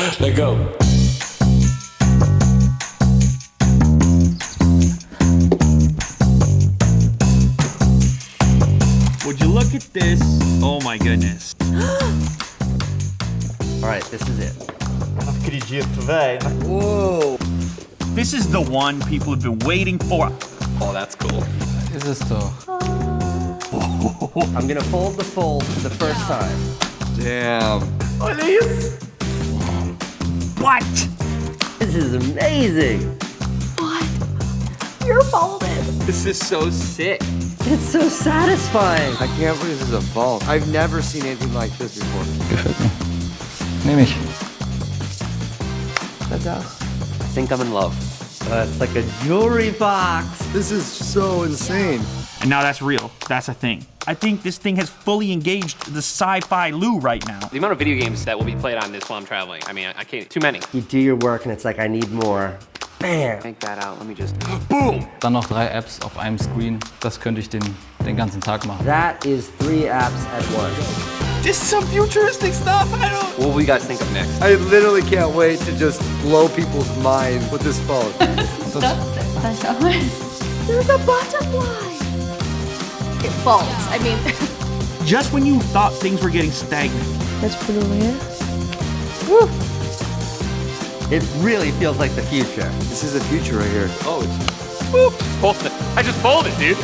Let go. Would you look at this? Oh my goodness. All right, this is it. Não acredito, velho. Whoa. This is the one people have been waiting for. Oh, that's cool. Ist es doch. I'm gonna fold the fold for the first time. Damn. Olha isso. What? This is amazing. What? You're folded. This is so sick. It's so satisfying. I can't believe this is a phone. I've never seen anything like this before. Gefällt mir. Nehme ich. I think I'm in love. It's like a jewelry box. This is so insane. And now that's real. That's a thing. I think this thing has fully engaged the sci-fi Lou right now. The amount of video games that will be played on this while I'm traveling, I mean, I can't, too many. You do your work and it's like, I need more. Bam. Take that out, let me just, boom! Dann noch 3 Apps auf einem Screen. Das könnte ich den ganzen Tag machen. That is 3 apps at once. This is some futuristic stuff. I don't. What will you guys think of next? I literally can't wait to just blow people's minds with this phone. There's a butterfly. It folds. I mean, Just when you thought things were getting stagnant. that's pretty weird. It really feels like the future. This is the future right here. Oh, it's, boop, fold it. I just folded, dude.